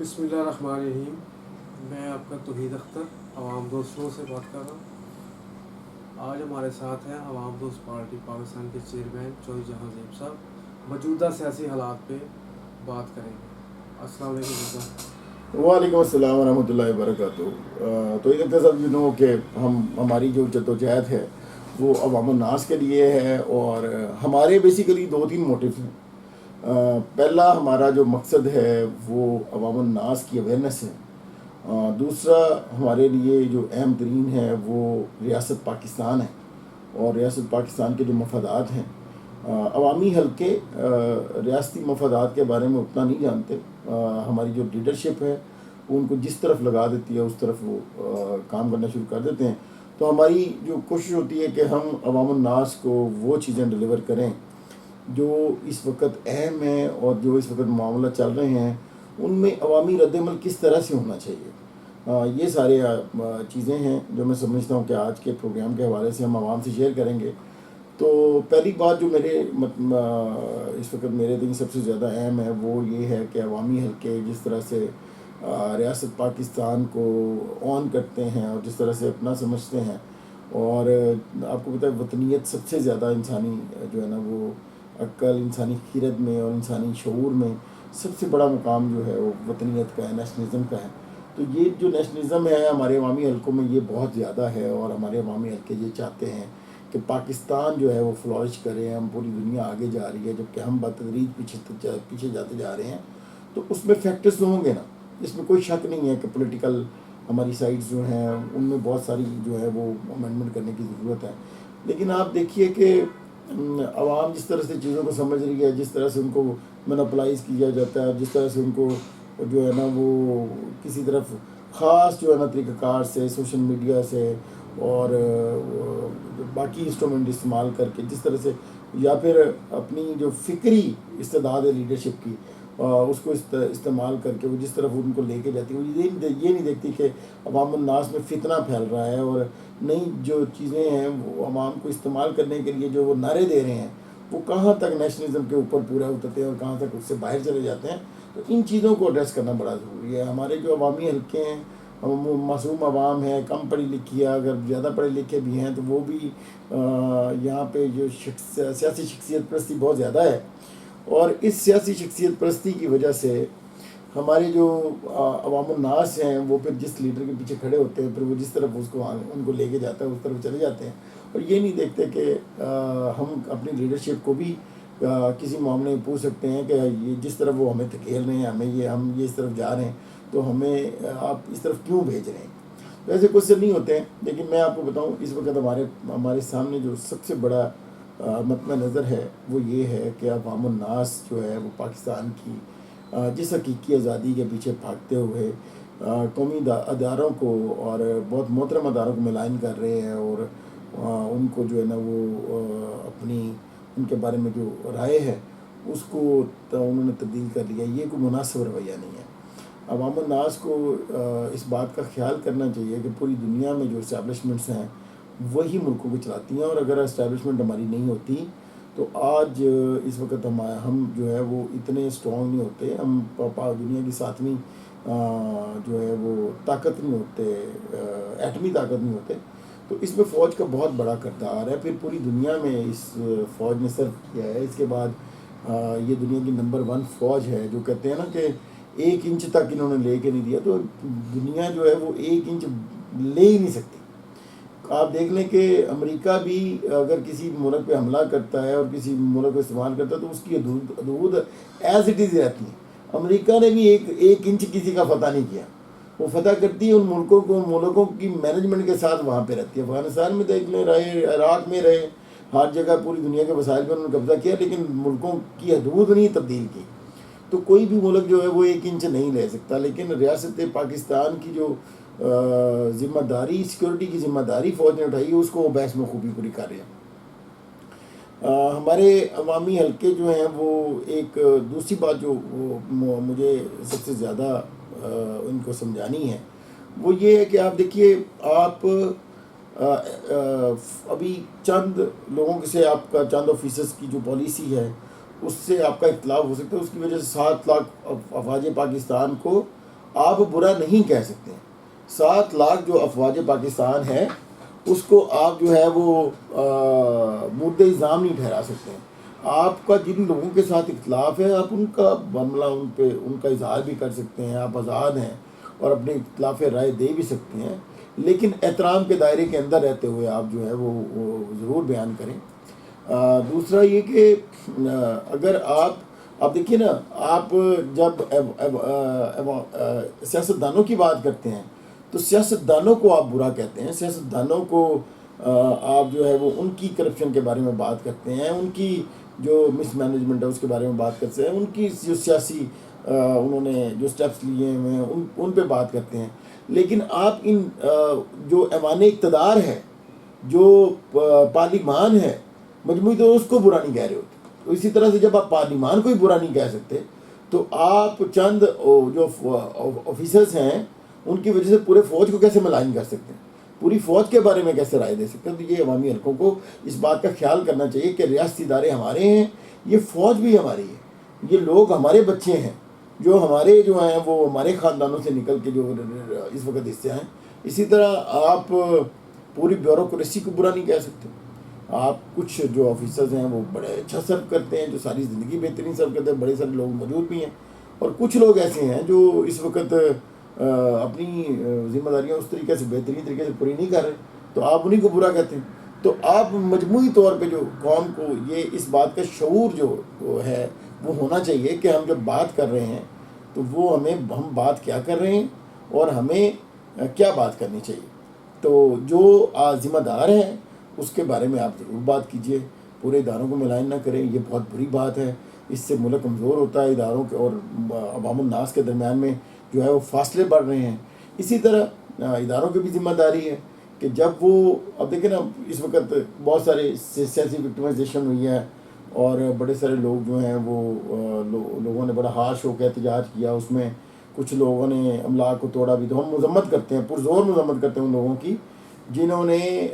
بسم اللہ الرحمن الرحیم. میں آپ کا توحید اختر عوام دوستوں سے بات کر رہا ہوں. آج ہمارے ساتھ ہیں عوام دوست پارٹی پاکستان کے چیئرمین چودھری جہاں زیب صاحب. موجودہ سیاسی حالات پہ بات کریں گے. السلام علیکم صاحب. وعلیکم السلام ورحمۃ اللہ وبرکاتہ. تو یہ صاحب کہ ہماری جو جدوجہد ہے وہ عوام الناس کے لیے ہے، اور ہمارے بیسیکلی 2-3 موٹیو ہیں. پہلا ہمارا جو مقصد ہے وہ عوام الناس کی اویئرنیس ہے. دوسرا ہمارے لیے جو اہم ترین ہے وہ ریاست پاکستان ہے، اور ریاست پاکستان کے جو مفادات ہیں. عوامی حلقے ریاستی مفادات کے بارے میں اتنا نہیں جانتے. ہماری جو لیڈرشپ ہے وہ ان کو جس طرف لگا دیتی ہے اس طرف وہ کام کرنا شروع کر دیتے ہیں. تو ہماری جو کوشش ہوتی ہے کہ ہم عوام الناس کو وہ چیزیں ڈلیور کریں جو اس وقت اہم ہیں، اور جو اس وقت معاملہ چل رہے ہیں ان میں عوامی رد عمل کس طرح سے ہونا چاہیے. یہ سارے چیزیں ہیں جو میں سمجھتا ہوں کہ آج کے پروگرام کے حوالے سے ہم عوام سے شیئر کریں گے. تو پہلی بات جو اس وقت میرے دن سب سے زیادہ اہم ہے وہ یہ ہے کہ عوامی حلقے جس طرح سے ریاست پاکستان کو آن کرتے ہیں اور جس طرح سے اپنا سمجھتے ہیں، اور آپ کو پتہ ہے وطنیت سب سے زیادہ انسانی جو ہے نا وہ عقل، انسانی خیرت میں اور انسانی شعور میں سب سے بڑا مقام جو ہے وہ وطنیت کا ہے، نیشنلزم کا ہے. تو یہ جو نیشنلزم ہے ہمارے عوامی حلقوں میں یہ بہت زیادہ ہے، اور ہمارے عوامی حلقے یہ چاہتے ہیں کہ پاکستان جو ہے وہ فلورش کرے. ہم پوری دنیا آگے جا رہی ہے جبکہ ہم بتدریج پیچھے جاتے جا رہے ہیں. تو اس میں فیکٹرز تو ہوں گے نا، اس میں کوئی شک نہیں ہے کہ پولیٹیکل ہماری سائڈز جو ہیں ان میں بہت ساری جو ہے وہ امینڈمنٹ کرنے کی ضرورت ہے. لیکن آپ دیکھیے کہ عوام جس طرح سے چیزوں کو سمجھ رہی ہے، جس طرح سے ان کو مونوپلائز کیا جاتا ہے، جس طرح سے ان کو جو ہے نا وہ کسی طرف خاص جو ہے نا طریقہ کار سے سوشل میڈیا سے اور باقی انسٹرومنٹ استعمال کر کے جس طرح سے، یا پھر اپنی جو فکری استعداد ہے لیڈرشپ کی اس کو استعمال کر کے وہ جس طرف ان کو لے کے جاتی ہے، وہ یہ نہیں دیکھتی کہ عوام الناس میں فتنہ پھیل رہا ہے، اور نئی جو چیزیں ہیں وہ عوام کو استعمال کرنے کے لیے جو وہ نعرے دے رہے ہیں وہ کہاں تک نیشنلزم کے اوپر پورا اترتے ہیں اور کہاں تک اس سے باہر چلے جاتے ہیں. تو ان چیزوں کو ایڈریس کرنا بڑا ضروری ہے. ہمارے جو عوامی حلقے ہیں معصوم عوام ہے، کم پڑھی لکھی ہے، اگر زیادہ پڑھے لکھے بھی ہیں تو وہ بھی یہاں پہ جو سیاسی شخصیت پرستی بہت زیادہ ہے، اور اس سیاسی شخصیت پرستی کی وجہ سے ہمارے جو عوام الناس ہیں وہ پھر جس لیڈر کے پیچھے کھڑے ہوتے ہیں پھر وہ جس طرف ان کو لے کے جاتا ہے اس طرف چلے جاتے ہیں، اور یہ نہیں دیکھتے کہ ہم اپنی لیڈرشپ کو بھی کسی معاملے میں پوچھ سکتے ہیں کہ یہ جس طرف وہ ہمیں دھکیل رہے ہیں، ہم یہ اس طرف جا رہے ہیں تو ہمیں آپ اس طرف کیوں بھیج رہے ہیں. ویسے کچھ سے نہیں ہوتے ہیں، لیکن میں آپ کو بتاؤں اس وقت ہمارے سامنے جو سب سے بڑا مطمع نظر ہے وہ یہ ہے کہ عوام الناس جو ہے وہ پاکستان کی جس حقیقی آزادی کے پیچھے بھاگتے ہوئے قومی اداروں کو اور بہت محترم اداروں کو ملائن کر رہے ہیں، اور ان کو جو ہے نا وہ اپنی ان کے بارے میں جو رائے ہے اس کو انہوں نے تبدیل کر لیا. یہ کوئی مناسب رویہ نہیں ہے. عوام الناس کو اس بات کا خیال کرنا چاہیے کہ پوری دنیا میں جو اسٹیبلشمنٹس ہیں وہی ملکوں کو چلاتی ہیں، اور اگر اسٹیبلشمنٹ ہماری نہیں ہوتی تو آج اس وقت ہم جو ہے وہ اتنے اسٹرانگ نہیں ہوتے. ہم دنیا کی 7ویں جو ہے وہ طاقت نہیں ہوتے، ایٹمی طاقت نہیں ہوتے. تو اس میں فوج کا بہت بڑا کردار ہے. پھر پوری دنیا میں اس فوج نے سرو کیا ہے. اس کے بعد یہ دنیا کی نمبر 1 فوج ہے. جو کہتے ہیں نا کہ 1 انچ تک انہوں نے لے کے نہیں دیا، تو دنیا جو ہے وہ 1 انچ لے ہی نہیں سکتی. آپ دیکھ لیں کہ امریکہ بھی اگر کسی ملک پہ حملہ کرتا ہے اور کسی ملک کو استعمال کرتا ہے تو اس کی حدود ایز اٹ از رہتی ہیں. امریکہ نے بھی ایک انچ کسی کا فتح نہیں کیا. وہ فتح کرتی ہے ان ملکوں کی مینجمنٹ کے ساتھ وہاں پہ رہتی ہے. افغانستان میں دیکھ لیں رہے، عراق میں رہے، ہر جگہ پوری دنیا کے وسائل پر انہوں نے قبضہ کیا، لیکن ملکوں کی حدود نہیں تبدیل کی. تو کوئی بھی ملک جو ہے وہ 1 انچ نہیں لے سکتا. لیکن ریاست پاکستان کی جو ذمہ داری، سیکورٹی کی ذمہ داری فوج نے اٹھائی ہے، اس کو وہ بحث میں خوبی پوری کر رہے ہیں. ہمارے عوامی حلقے جو ہیں وہ ایک دوسری بات جو مجھے سب سے زیادہ ان کو سمجھانی ہے وہ یہ ہے کہ آپ دیکھیے، آپ ابھی چند لوگوں سے آپ کا چند آفیسرز کی جو پالیسی ہے اس سے آپ کا اختلاف ہو سکتا ہے. اس کی وجہ سے 7 لاکھ افواج پاکستان کو آپ برا نہیں کہہ سکتے. 7 لاکھ جو افواج پاکستان ہے اس کو آپ جو ہے وہ مورد الزام نہیں ٹھہرا سکتے. آپ کا جن لوگوں کے ساتھ اختلاف ہے آپ ان کا معاملہ ان کا اظہار بھی کر سکتے ہیں, آپ آزاد ہیں اور اپنے اختلاف رائے دے بھی سکتے ہیں, لیکن احترام کے دائرے کے اندر رہتے ہوئے آپ جو ہے وہ ضرور بیان کریں. دوسرا یہ کہ اگر آپ دیکھیے نا, آپ جب سیاستدانوں کی بات کرتے ہیں تو سیاستدانوں کو آپ برا کہتے ہیں, سیاستدانوں کو آپ جو ہے وہ ان کی کرپشن کے بارے میں بات کرتے ہیں, ان کی جو مس مینجمنٹ ہے اس کے بارے میں بات کرتے ہیں, ان کی جو سیاسی انہوں نے جو سٹیپس لیے ہوئے ہیں ان پہ بات کرتے ہیں. لیکن آپ ان جو ایوان اقتدار ہے, جو پارلیمان ہے, مجموعی طور اس کو برا نہیں کہہ رہے ہوتے. تو اسی طرح سے جب آپ پارلیمان کو ہی برا نہیں کہہ سکتے تو آپ چند جو آفیسرز ہیں ان کی وجہ سے پورے فوج کو کیسے ملائن کر سکتے ہیں, پوری فوج کے بارے میں کیسے رائے دے سکتے ہیں. تو یہ عوامی حلقوں کو اس بات کا خیال کرنا چاہیے کہ ریاستی ادارے ہمارے ہیں, یہ فوج بھی ہماری ہے, یہ لوگ ہمارے بچے ہیں جو ہمارے جو ہیں وہ ہمارے خاندانوں سے نکل کے جو اس وقت حصے ہیں. اسی طرح آپ پوری بیوروکریسی کو برا نہیں کہہ سکتے. آپ کچھ جو آفیسرز ہیں وہ بڑے اچھا سرو کرتے ہیں, جو ساری زندگی بہترین سرو کرتے ہیں, بڑے سارے لوگ موجود بھی ہیں, اور کچھ لوگ ایسے ہیں جو اس وقت اپنی ذمہ داریاں اس طریقے سے بہترین طریقے سے پوری نہیں کر رہے, تو آپ انہیں کو برا کہتے ہیں. تو آپ مجموعی طور پہ جو قوم کو یہ اس بات کا شعور جو ہے وہ ہونا چاہیے کہ ہم جب بات کر رہے ہیں تو وہ ہم بات کیا کر رہے ہیں اور ہمیں کیا بات کرنی چاہیے. تو جو ذمہ دار ہیں اس کے بارے میں آپ ضرور بات کیجئے, پورے اداروں کو ملائن نہ کریں, یہ بہت بری بات ہے. اس سے ملک کمزور ہوتا ہے, اداروں کے اور عوام الناس کے درمیان میں جو ہے وہ فاصلے بڑھ رہے ہیں. اسی طرح اداروں کی بھی ذمہ داری ہے کہ جب وہ اب دیکھیں نا اس وقت بہت سارے سیاسی وکٹمائزیشن ہوئی ہے اور بڑے سارے لوگ جو ہیں وہ لوگوں نے بڑا ہارش ہو کے احتجاج کیا, اس میں کچھ لوگوں نے املاک کو توڑا بھی. تو ہم مذمت کرتے ہیں, پرزور مذمت کرتے ہیں ان لوگوں کی جنہوں نے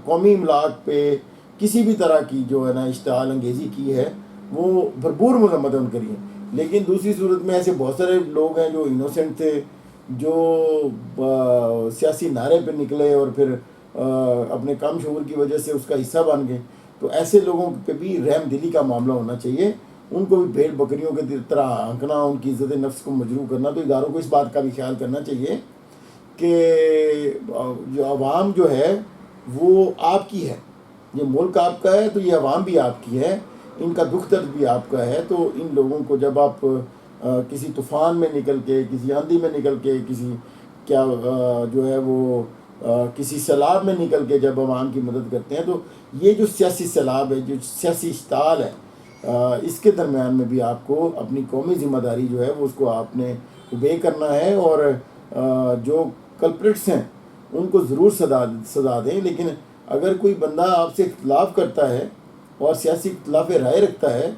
قومی املاک پہ کسی بھی طرح کی جو ہے نا اشتعال انگیزی کی ہے, وہ بھرپور مذمت ان کے لیے. لیکن دوسری صورت میں ایسے بہت سارے لوگ ہیں جو انوسنٹ تھے, جو سیاسی نعرے پہ نکلے اور پھر اپنے کم شعور کی وجہ سے اس کا حصہ بن گئے. تو ایسے لوگوں پہ بھی رحم دلی کا معاملہ ہونا چاہیے, ان کو بھی بھیڑ بکریوں کے طرح آنکنا, ان کی عزت نفس کو مجروح کرنا. تو اداروں کو اس بات کا بھی خیال کرنا چاہیے کہ جو عوام جو ہے وہ آپ کی ہے, یہ ملک آپ کا ہے, تو یہ عوام بھی آپ کی ہے, ان کا دکھ درد بھی آپ کا ہے. تو ان لوگوں کو جب آپ کسی طوفان میں نکل کے, کسی آندھی میں نکل کے, کسی کیا جو ہے وہ کسی سیلاب میں نکل کے جب عوام کی مدد کرتے ہیں, تو یہ جو سیاسی سیلاب ہے, جو سیاسی اشتعال ہے, اس کے درمیان میں بھی آپ کو اپنی قومی ذمہ داری جو ہے وہ اس کو آپ نے اوبے کرنا ہے, اور جو کلپریٹس ہیں ان کو ضرور سزا دیں. لیکن اگر کوئی بندہ آپ سے اختلاف کرتا ہے اور سیاسی اختلاف رائے رکھتا ہے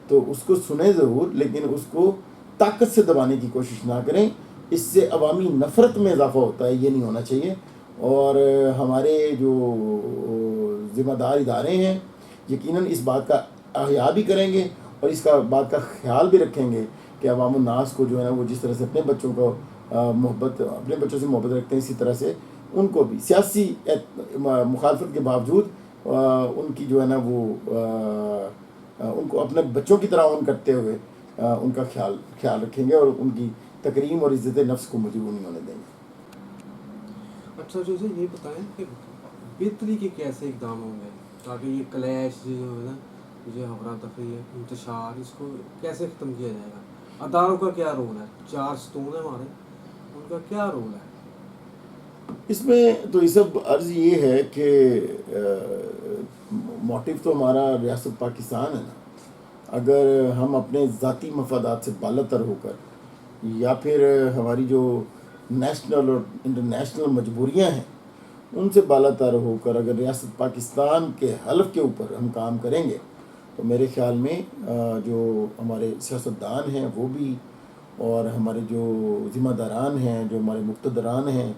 تو اس کو سنیں ضرور, لیکن اس کو طاقت سے دبانے کی کوشش نہ کریں. اس سے عوامی نفرت میں اضافہ ہوتا ہے, یہ نہیں ہونا چاہیے. اور ہمارے جو ذمہ دار ادارے ہیں یقیناً اس بات کا احیا بھی کریں گے اور اس کا بات کا خیال بھی رکھیں گے کہ عوام الناس کو جو ہے نا وہ جس طرح سے اپنے بچوں کو اپنے بچوں سے محبت رکھتے ہیں, اسی طرح سے ان کو بھی سیاسی مخالفت کے باوجود ان کی جو ہے نا وہ ان کو اپنے بچوں کی طرح ان کرتے ہوئے ان کا خیال رکھیں گے اور ان کی تکریم اور عزت نفس کو مجروح نہیں ہونے دیں گے. اچھا جیسے یہ بتائیں کہ بہتری کے کیسے اقدام ہوں گے تاکہ یہ کلیش جو ہے نا, جو افراتفری ہے, انتشار, اس کو کیسے ختم کیا جائے گا؟ اداروں کا کیا رول ہے؟ 4 ستون ہیں ہمارے, ان کا کیا رول ہے اس میں؟ تو یہ سب عرض یہ ہے کہ موٹیو تو ہمارا ریاست پاکستان ہے نا. اگر ہم اپنے ذاتی مفادات سے بالاتر ہو کر یا پھر ہماری جو نیشنل اور انٹرنیشنل مجبوریاں ہیں ان سے بالاتر ہو کر اگر ریاست پاکستان کے حلف کے اوپر ہم کام کریں گے تو میرے خیال میں جو ہمارے سیاستدان ہیں وہ بھی, اور ہمارے جو ذمہ داران ہیں, جو ہمارے مقتدران ہیں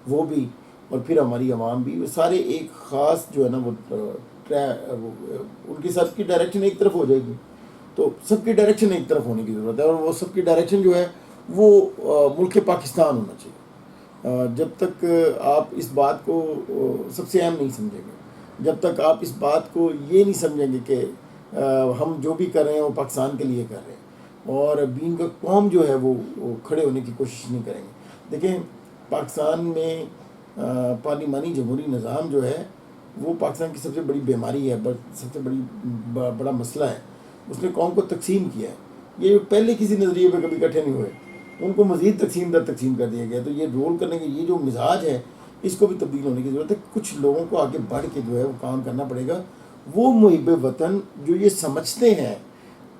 وہ بھی, اور پھر ہماری عوام بھی, وہ سارے ایک خاص جو ہے نا وہ ان کی سب کی ڈائریکشن ایک طرف ہو جائے گی. تو سب کی ڈائریکشن ایک طرف ہونے کی ضرورت ہے, اور وہ سب کی ڈائریکشن جو ہے وہ ملک پاکستان ہونا چاہیے. جب تک آپ اس بات کو سب سے اہم نہیں سمجھیں گے، جب تک آپ اس بات کو یہ نہیں سمجھیں گے کہ ہم جو بھی کر رہے ہیں وہ پاکستان کے لیے کر رہے ہیں، اور بینگ قوم جو ہے وہ کھڑے ہونے کی کوشش نہیں کریں گے. دیکھیں پاکستان میں پارلیمانی جمہوری نظام جو ہے وہ پاکستان کی سب سے بڑی بیماری ہے، سب سے بڑا مسئلہ ہے. اس نے قوم کو تقسیم کیا ہے. یہ پہلے کسی نظریے پہ کبھی اکٹھے نہیں ہوئے، ان کو مزید تقسیم کر دیا گیا. تو یہ رول کرنے کے یہ جو مزاج ہے اس کو بھی تبدیل ہونے کی ضرورت ہے. کچھ لوگوں کو آگے بڑھ کے جو ہے وہ کام کرنا پڑے گا. وہ محب وطن جو یہ سمجھتے ہیں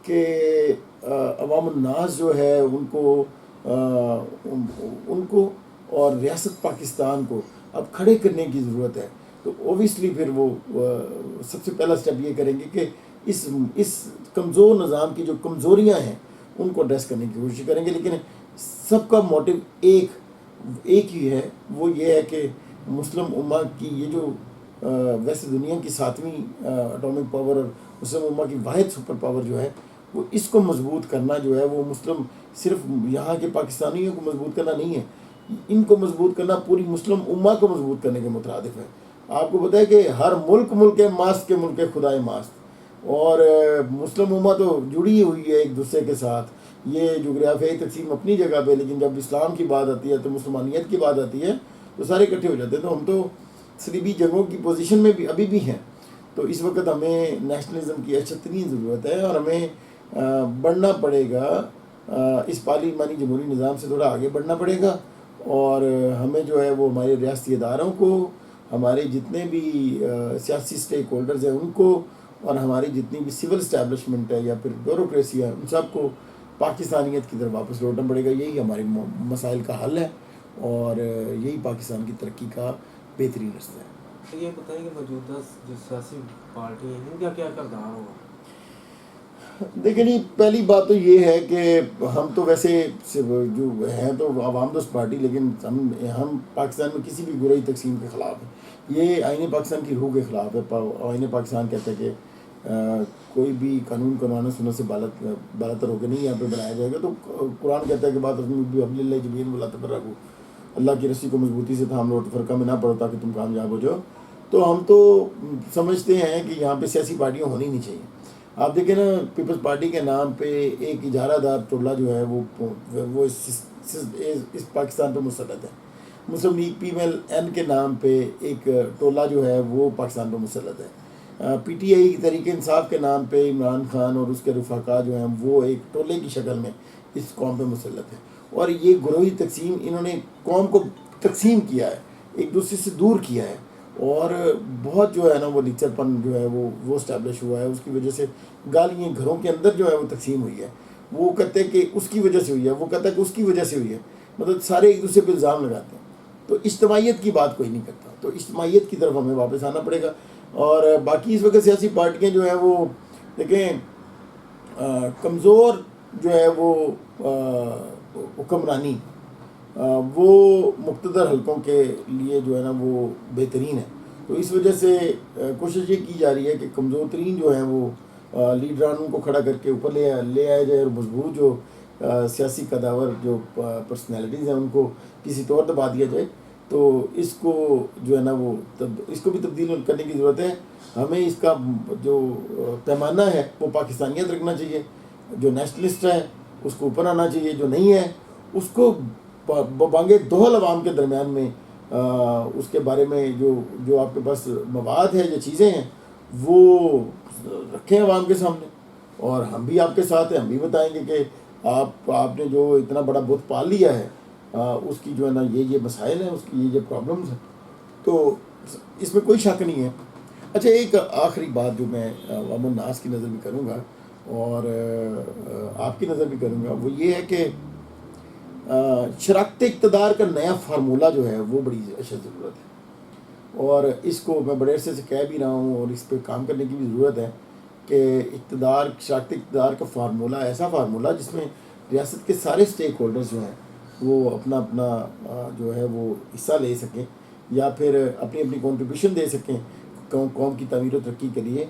کہ عوام الناس جو ہے ان کو اور ریاست پاکستان کو اب کھڑے کرنے کی ضرورت ہے، تو اوبیسلی پھر وہ سب سے پہلا سٹیپ یہ کریں گے کہ اس کمزور نظام کی جو کمزوریاں ہیں ان کو ایڈریس کرنے کی کوشش کریں گے. لیکن سب کا موٹیو ایک ہی ہے، وہ یہ ہے کہ مسلم امہ کی یہ جو ویسے دنیا کی 7ویں اٹامک پاور اور مسلم امہ کی واحد سپر پاور جو ہے وہ اس کو مضبوط کرنا جو ہے وہ مسلم صرف یہاں کے پاکستانیوں کو مضبوط کرنا نہیں ہے، ان کو مضبوط کرنا پوری مسلم امہ کو مضبوط کرنے کے مترادف ہے. آپ کو پتہ ہے کہ ہر ملک ماست کے ملک خدائے ماست، اور مسلم امہ تو جڑی ہوئی ہے ایک دوسرے کے ساتھ. یہ جغرافیائی تقسیم اپنی جگہ پہ، لیکن جب اسلام کی بات آتی ہے تو مسلمانیت کی بات آتی ہے تو سارے اکٹھے ہو جاتے ہیں. تو ہم تو صلیبی جنگوں کی پوزیشن میں بھی ابھی بھی ہیں. تو اس وقت ہمیں نیشنلزم کی اشد ترین ضرورت ہے، اور ہمیں بڑھنا پڑے گا، اس پارلیمانی جمہوری نظام سے تھوڑا آگے بڑھنا پڑے گا. اور ہمیں جو ہے وہ ہمارے ریاستی اداروں کو، ہمارے جتنے بھی سیاسی سٹیک ہولڈرز ہیں ان کو، اور ہماری جتنی بھی سول اسٹیبلشمنٹ ہے یا پھر بیوروکریسی ہے، ان سب کو پاکستانیت کی طرف واپس لوٹنا پڑے گا. یہی ہمارے مسائل کا حل ہے، اور یہی پاکستان کی ترقی کا بہترین رستہ ہے. یہ بتائیں کہ موجودہ جو سیاسی پارٹی ہیں ان کا کیا کردار ہوگا؟ دیکھیں جی، پہلی بات تو یہ ہے کہ ہم تو ویسے جو ہیں تو عوام دوست پارٹی، لیکن ہم پاکستان میں کسی بھی گروہی تقسیم کے خلاف ہیں. یہ آئین پاکستان کی روح کے خلاف ہے. آئین پاکستان کہتا ہے کہ کوئی بھی قانون قرآن سنت سے بالاتر ہو کے نہیں یہاں پہ بنایا جائے گا. تو قرآن کہتا ہے کہ بات حبل اللہ جبین ولا تفرقوا، اللہ کی رسی کو مضبوطی سے تھام لو اور فرقہ میں نہ پڑو تاکہ تم کامیاب ہو جاؤ. تو ہم تو سمجھتے ہیں کہ یہاں پہ سیاسی پارٹیاں ہونی نہیں چاہیے. آپ دیکھیں نا، پیپلز پارٹی کے نام پہ ایک اجارہ دار ٹولہ جو ہے وہ اس پاکستان پہ مسلط ہے. Muslim League P M L N کے نام پہ ایک ٹولہ جو ہے وہ پاکستان پہ مسلط ہے. P T I Tehreek Insaf کے نام پہ عمران خان اور اس کے رفقا جو ہیں وہ ایک ٹولے کی شکل میں اس قوم پہ مسلط ہے. اور یہ گروہی تقسیم، انہوں نے قوم کو تقسیم کیا ہے، ایک دوسرے سے دور کیا ہے، اور بہت جو ہے نا وہ لیچر پن جو ہے وہ اسٹیبلش ہوا ہے. اس کی وجہ سے گالیاں گھروں کے اندر جو ہے وہ تقسیم ہوئی ہے. وہ کہتے ہیں کہ اس کی وجہ سے ہوئی ہے، وہ کہتا ہے کہ اس کی وجہ سے ہوئی ہے. مطلب سارے ایک دوسرے پہ الزام لگاتے ہیں. تو اجتماعیت کی بات کوئی نہیں کرتا. تو اجتماعیت کی طرف ہمیں واپس آنا پڑے گا. اور باقی اس وقت سیاسی پارٹیاں جو ہیں وہ دیکھیں کمزور جو ہے وہ حکمرانی وہ مقتدر حلقوں کے لیے جو ہے نا وہ بہترین ہے. تو اس وجہ سے کوشش یہ کی جا رہی ہے کہ کمزور ترین جو ہیں وہ لیڈران کو کھڑا کر کے اوپر لے آیا جائے، اور مضبوط جو سیاسی قداور جو پرسنالٹیز ہیں ان کو کسی طور دبا دیا جائے. تو اس کو جو ہے نا وہ اس کو بھی تبدیل کرنے کی ضرورت ہے. ہمیں اس کا جو پیمانہ ہے وہ پاکستانیت رکھنا چاہیے. جو نیشنلسٹ ہے اس کو اوپر آنا چاہیے، جو نہیں ہے اس کو بانگے دوہل عوام کے درمیان میں اس کے بارے میں جو آپ کے پاس مواد ہے یا چیزیں ہیں وہ رکھیں عوام کے سامنے. اور ہم بھی آپ کے ساتھ ہیں، ہم بھی بتائیں گے کہ آپ نے جو اتنا بڑا بت پال لیا ہے اس کی جو ہے نا یہ مسائل ہیں، اس کی یہ پرابلمز ہیں. تو اس میں کوئی شک نہیں ہے. اچھا، ایک آخری بات جو میں عوام الناس کی نظر بھی کروں گا اور آپ کی نظر بھی کروں گا، وہ یہ ہے کہ شراکت اقتدار کا نیا فارمولہ جو ہے وہ بڑی اشد ضرورت ہے. اور اس کو میں بڑے عرصے سے کہہ بھی رہا ہوں، اور اس پہ کام کرنے کی بھی ضرورت ہے کہ شراکت اقتدار کا فارمولہ ایسا فارمولہ جس میں ریاست کے سارے سٹیک ہولڈرز جو ہیں وہ اپنا جو ہے وہ حصہ لے سکیں، یا پھر اپنی کنٹریبیوشن دے سکیں قوم کی تعمیر و ترقی کے لیے.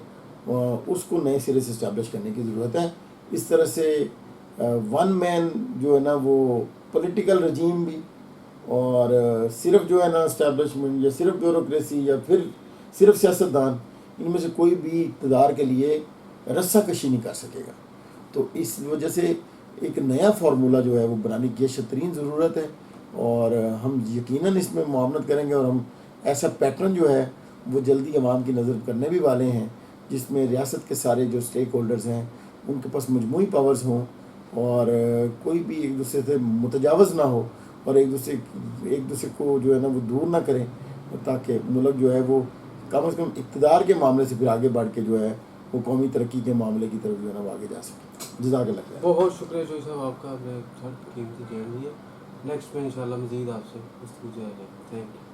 اس کو نئے سرے سے اسٹیبلش کرنے کی ضرورت ہے. اس طرح سے ون مین جو ہے نا وہ پولیٹیکل رجیم بھی اور صرف جو ہے نا اسٹیبلشمنٹ یا صرف بیوروکریسی یا پھر صرف سیاستدان، ان میں سے کوئی بھی اقتدار کے لیے رسہ کشی نہیں کر سکے گا. تو اس وجہ سے ایک نیا فارمولہ جو ہے وہ بنانے کی اشد ترین ضرورت ہے، اور ہم یقیناً اس میں معاونت کریں گے، اور ہم ایسا پیٹرن جو ہے وہ جلدی عوام کی نظر کرنے بھی والے ہیں، جس میں ریاست کے سارے جو اسٹیک ہولڈرز ہیں ان کے پاس مجموعی پاورز ہوں، اور کوئی بھی ایک دوسرے سے متجاوز نہ ہو، اور ایک دوسرے کو جو ہے نا وہ دور نہ کریں، تاکہ ملک جو ہے وہ کم از کم اقتدار کے معاملے سے پھر آگے بڑھ کے جو ہے وہ قومی ترقی کے معاملے کی طرف جو ہے نا وہ آگے جا سکے. جزاک اللہ خیر. بہت شکریہ جوئی صاحب آپ کا، آپ نے قیمتی ٹائم دیا. نیکسٹ میں انشاءاللہ مزید آپ سے گفتگو جاری ہے. Thank you.